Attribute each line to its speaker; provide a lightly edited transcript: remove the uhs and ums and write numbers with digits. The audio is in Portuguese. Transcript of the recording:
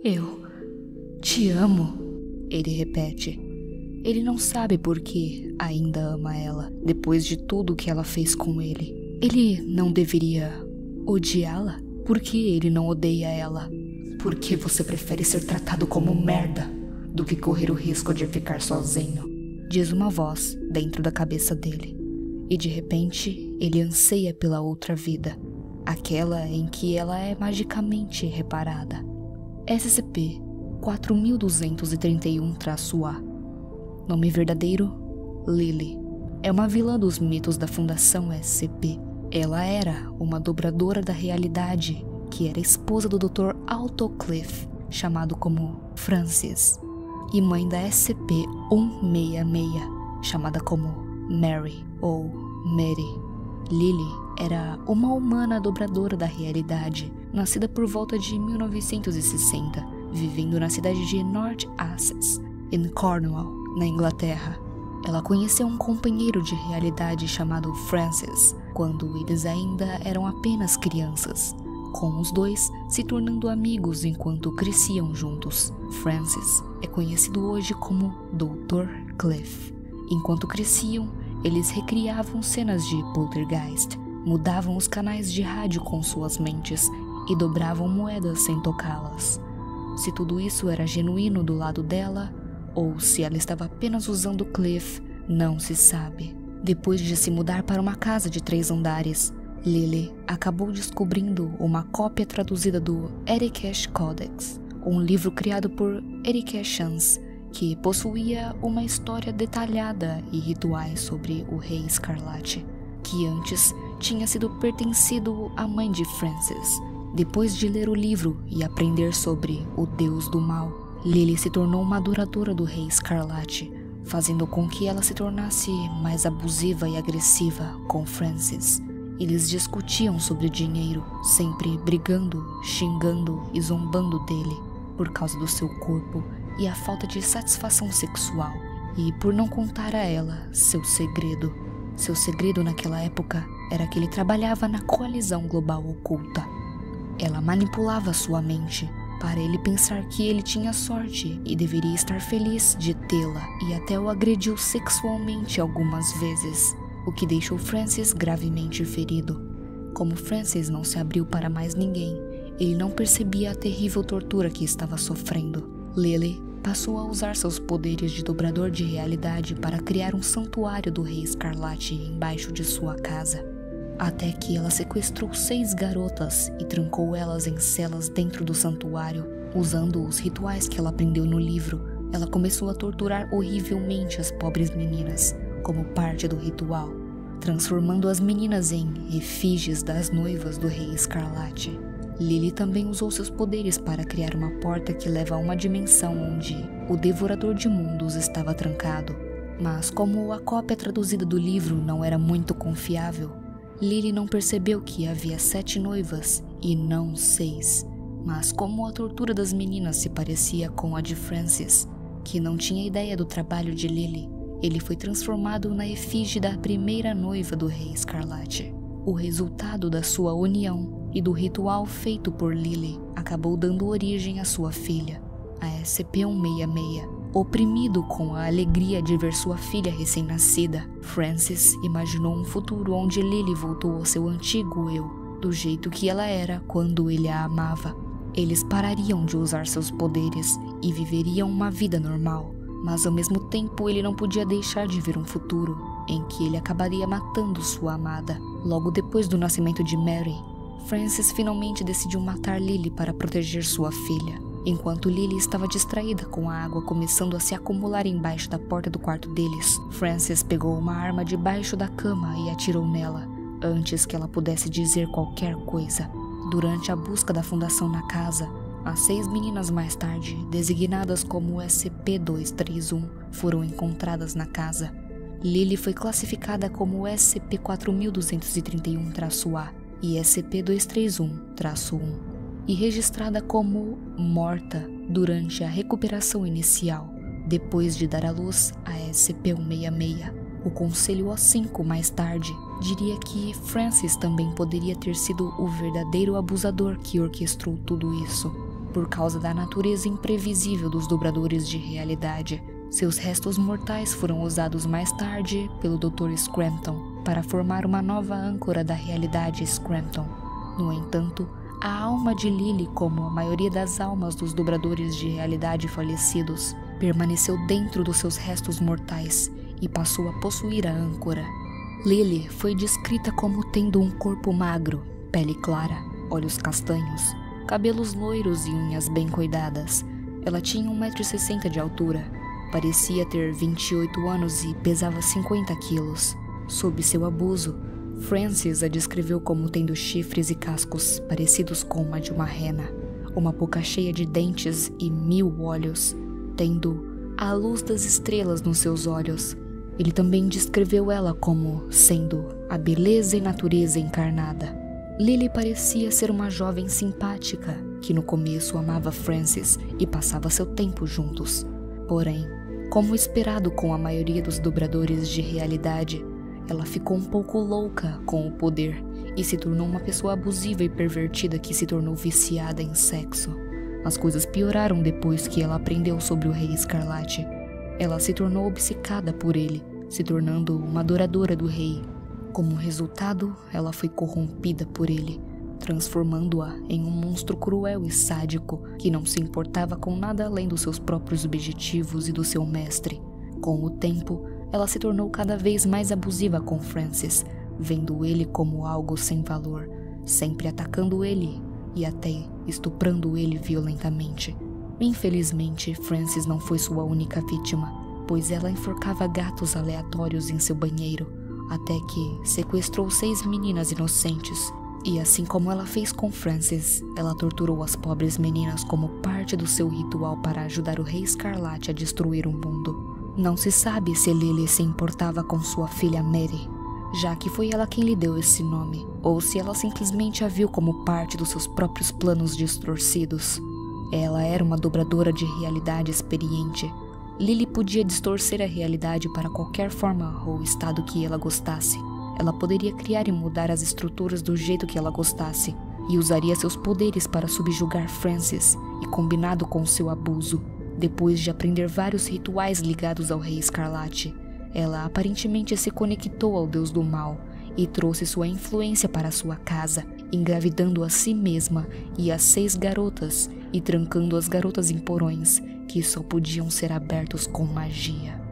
Speaker 1: Eu te amo, ele repete. Ele não sabe por que ainda ama ela, depois de tudo que ela fez com ele. Ele não deveria odiá-la? Por que ele não odeia ela? Por que você prefere ser tratado como merda do que correr o risco de ficar sozinho? Diz uma voz dentro da cabeça dele. E de repente, ele anseia pela outra vida, aquela em que ela é magicamente reparada. SCP-4231-A. Nome verdadeiro: Lily. É uma vilã dos mitos da Fundação SCP. Ela era uma dobradora da realidade que era esposa do Dr. Autocliff, chamado como Francis, e mãe da SCP-166, chamada como Mary ou Mary. Lily era uma humana dobradora da realidade, nascida por volta de 1960, vivendo na cidade de North Essex, em Cornwall, na Inglaterra. Ela conheceu um companheiro de realidade chamado Francis, quando eles ainda eram apenas crianças, com os dois se tornando amigos enquanto cresciam juntos. Francis é conhecido hoje como Dr. Cliff. Enquanto cresciam, eles recriavam cenas de poltergeist, mudavam os canais de rádio com suas mentes e dobravam moedas sem tocá-las. Se tudo isso era genuíno do lado dela, ou se ela estava apenas usando Cliff, não se sabe. Depois de se mudar para uma casa de 3 andares, Lily acabou descobrindo uma cópia traduzida do Erikesh Codex, um livro criado por Erikeshans, que possuía uma história detalhada e rituais sobre o Rei Escarlate, que antes tinha sido pertencido à mãe de Francis. Depois de ler o livro e aprender sobre o Deus do Mal, Lily se tornou uma adoradora do Rei Escarlate, fazendo com que ela se tornasse mais abusiva e agressiva com Francis. Eles discutiam sobre dinheiro, sempre brigando, xingando e zombando dele por causa do seu corpo e a falta de satisfação sexual, e por não contar a ela seu segredo. Seu segredo naquela época era que ele trabalhava na coalizão global oculta. Ela manipulava sua mente para ele pensar que ele tinha sorte e deveria estar feliz de tê-la, e até o agrediu sexualmente algumas vezes, o que deixou Francis gravemente ferido. Como Francis não se abriu para mais ninguém, ele não percebia a terrível tortura que estava sofrendo. Lily passou a usar seus poderes de dobrador de realidade para criar um santuário do Rei Escarlate embaixo de sua casa, até que ela sequestrou 6 garotas e trancou elas em celas dentro do santuário. Usando os rituais que ela aprendeu no livro, ela começou a torturar horrivelmente as pobres meninas, como parte do ritual, transformando as meninas em efígies das noivas do Rei Escarlate. Lily também usou seus poderes para criar uma porta que leva a uma dimensão onde o Devorador de Mundos estava trancado. Mas como a cópia traduzida do livro não era muito confiável, Lily não percebeu que havia 7 noivas e não 6. Mas como a tortura das meninas se parecia com a de Francis, que não tinha ideia do trabalho de Lily, ele foi transformado na efígie da primeira noiva do Rei Escarlate. O resultado da sua união e do ritual feito por Lily acabou dando origem à sua filha, a SCP-166. Oprimido com a alegria de ver sua filha recém-nascida, Francis imaginou um futuro onde Lily voltou ao seu antigo eu, do jeito que ela era quando ele a amava. Eles parariam de usar seus poderes e viveriam uma vida normal, mas ao mesmo tempo ele não podia deixar de ver um futuro em que ele acabaria matando sua amada. Logo depois do nascimento de Mary, Francis finalmente decidiu matar Lily para proteger sua filha. Enquanto Lily estava distraída com a água começando a se acumular embaixo da porta do quarto deles, Francis pegou uma arma debaixo da cama e atirou nela, antes que ela pudesse dizer qualquer coisa. Durante a busca da fundação na casa, as 6 meninas mais tarde, designadas como SCP-231, foram encontradas na casa. Lily foi classificada como SCP-4231-A e SCP-231-1 e registrada como morta durante a recuperação inicial, depois de dar à luz a SCP-166. O Conselho O5 mais tarde diria que Francis também poderia ter sido o verdadeiro abusador que orquestrou tudo isso. por causa da natureza imprevisível dos dobradores de realidade. Seus restos mortais foram usados mais tarde pelo Dr. Scrampton para formar uma nova âncora da realidade Scrampton. No entanto, a alma de Lily, como a maioria das almas dos dobradores de realidade falecidos, permaneceu dentro dos seus restos mortais e passou a possuir a âncora. Lily foi descrita como tendo um corpo magro, pele clara, olhos castanhos, cabelos loiros e unhas bem cuidadas. Ela tinha 1,60 m de altura, parecia ter 28 anos e pesava 50 quilos. Sob seu abuso, Frances a descreveu como tendo chifres e cascos parecidos com a de uma rena, uma boca cheia de dentes e 1000 olhos, tendo a luz das estrelas nos seus olhos. Ele também descreveu ela como sendo a beleza e natureza encarnada. Lily parecia ser uma jovem simpática, que no começo amava Frances e passava seu tempo juntos. Porém, como esperado com a maioria dos dobradores de realidade, ela ficou um pouco louca com o poder e se tornou uma pessoa abusiva e pervertida que se tornou viciada em sexo. As coisas pioraram depois que ela aprendeu sobre o Rei Escarlate. Ela se tornou obcecada por ele, se tornando uma adoradora do rei. Como resultado, ela foi corrompida por ele, transformando-a em um monstro cruel e sádico que não se importava com nada além dos seus próprios objetivos e do seu mestre. Com o tempo, ela se tornou cada vez mais abusiva com Frances, vendo ele como algo sem valor, sempre atacando ele e até estuprando ele violentamente. Infelizmente, Frances não foi sua única vítima, pois ela enforcava gatos aleatórios em seu banheiro, até que sequestrou 6 meninas inocentes. E assim como ela fez com Frances, ela torturou as pobres meninas como parte do seu ritual para ajudar o Rei Escarlate a destruir o mundo. Não se sabe se Lily se importava com sua filha Mary, já que foi ela quem lhe deu esse nome, ou se ela simplesmente a viu como parte dos seus próprios planos distorcidos. Ela era uma dobradora de realidade experiente. Lily podia distorcer a realidade para qualquer forma ou estado que ela gostasse. Ela poderia criar e mudar as estruturas do jeito que ela gostasse, e usaria seus poderes para subjugar Frances, e combinado com seu abuso, depois de aprender vários rituais ligados ao Rei Escarlate, ela aparentemente se conectou ao Deus do Mal e trouxe sua influência para sua casa, engravidando a si mesma e as 6 garotas e trancando as garotas em porões que só podiam ser abertos com magia.